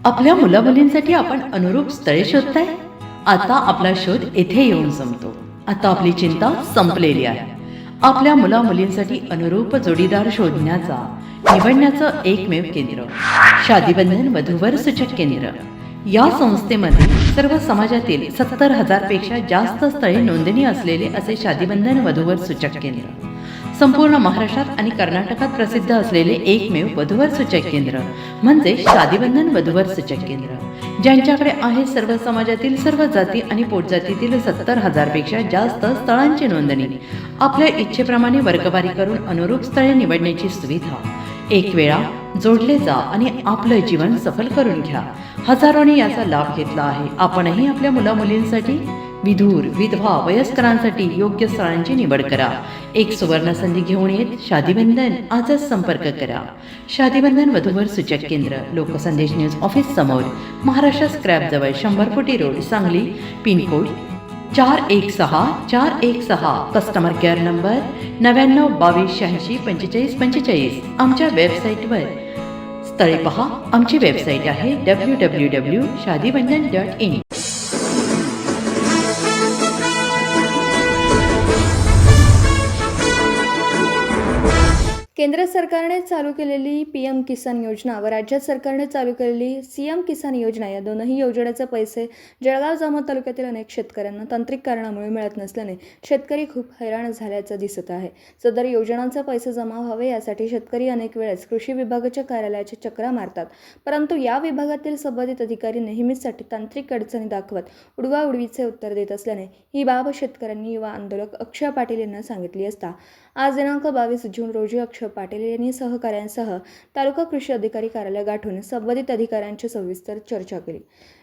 आपल्या मुलामुलींसाठी आपण अनुरूप स्थळे शोधताय? आता आपला शोध येथे येऊन संपतो. आता आपली चिंता संपलेली आहे. आपल्या मुलामुलींसाठी अनुरूप जोडीदार शोधण्याचा निवडण्याचं एकमेव केंद्र शादीबंधन वधूवर सूचक केंद्र. या संस्थेमध्ये सर्व समाजातील 70,000 पेक्षा जास्त स्थळे नोंदणी असलेले असे शादीबंधन वधूवर सूचक केंद्र. संपूर्ण महाराष्ट्रात आणि कर्नाटकात प्रसिद्ध असलेले एकमेव वधूवर सूचक केंद्र म्हणजे शादीबंधन वधूवर सूचक केंद्र, ज्यांच्याकडे आहे सर्व समाजातील सर्व जाती आणि पोटजातीतील 70,000 पेक्षा जास्त स्थळांची नोंदणी. आपल्या इच्छेप्रमाणे वर्गवारी करून अनुरूप स्थळे निवडण्याची सुविधा. एक वेळा जोडले जा आणि आपलं जीवन सफल करून घ्या. हजारोंनी याचा लाभ घेतला आहे. आपणही आपल्या मुलामुलींसाठी, विधूर, विधवा, वयस्करांसाठी योग्य स्थळांची निवड करा. एक सुवर्ण संधी घेऊन येत शादीबंधन. आजच संपर्क करा. शादीबंधन वधूवर सूचक केंद्र, लोकसंदेश न्यूज ऑफिस समोर, महाराष्ट्र स्क्रॅप जवळ, 100 फुटी road, Sangli. Pin code 416416. Customer care number 9922864545. आमच्या वेबसाईटवर स्थळे पहा. आमची वेबसाईट आहे www.shadibandhan.in. केंद्र सरकारने चालू केलेली PM किसान योजना व राज्य सरकारने चालू केलेली CM किसान योजना या दोनही योजनेचे पैसे जळगाव जामोद तालुक्यातील अनेक शेतकऱ्यांना तांत्रिक कारणामुळे मिळत नसल्याने शेतकरी खूप हैराण झाल्याचं दिसत आहे. सदर योजनांचे पैसे जमा व्हावे यासाठी शेतकरी अनेक वेळेस कृषी विभागाच्या कार्यालयाच्या चक्रा मारतात, परंतु या विभागातील संबंधित अधिकारी नेहमीसाठी तांत्रिक अडचणी दाखवत उडवाउडवीचे उत्तर देत असल्याने ही बाब शेतकऱ्यांनी युवा आंदोलक अक्षय पाटील यांना सांगितली असता आज दिनांक 22 जून रोजी अक्षय पाटील यांनी सहकाऱ्यांसह तालुका कृषी अधिकारी कार्यालय गाठून संबंधित अधिकाऱ्यांची सविस्तर चर्चा केली.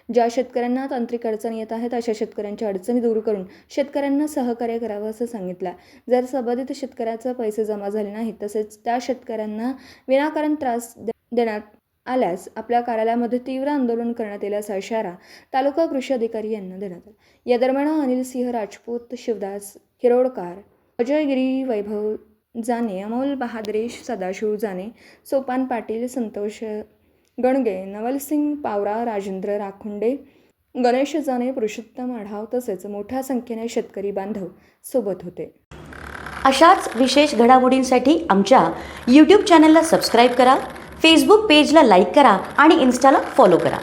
ज्या शेतकऱ्यांना तांत्रिक अडचणी येत आहेत अशा शेतकऱ्यांच्या अडचणी दूर करून शेतकऱ्यांना सहकार्य करावं असं सांगितलं. जर संबंधित शेतकऱ्याचे पैसे जमा झाले नाहीत तसेच त्या शेतकऱ्यांना विनाकारण त्रास देण्यात आल्यास आपल्या कार्यालयामध्ये तीव्र आंदोलन करण्यात येईल असा इशारा तालुका कृषी अधिकारी यांना देण्यात आला. या दरम्यान अनिल सिंह राजपूत, शिवदास खिरोडकर, अजय गिरी, वैभव जाने, अमोल बहादरेश, सदाशिव जाने, सोपान पाटील, संतोष गणगे, नवलसिंग पावरा, राजेंद्र राखुंडे, गणेश जाने, पुरुषोत्तम आढाव तसेच मोठ्या संख्येने शेतकरी बांधव सोबत होते. अशाच विशेष घडामोडींसाठी आमच्या YouTube चॅनलला सबस्क्राईब करा, फेसबुक पेजला लाईक करा आणि इन्स्टाला फॉलो करा.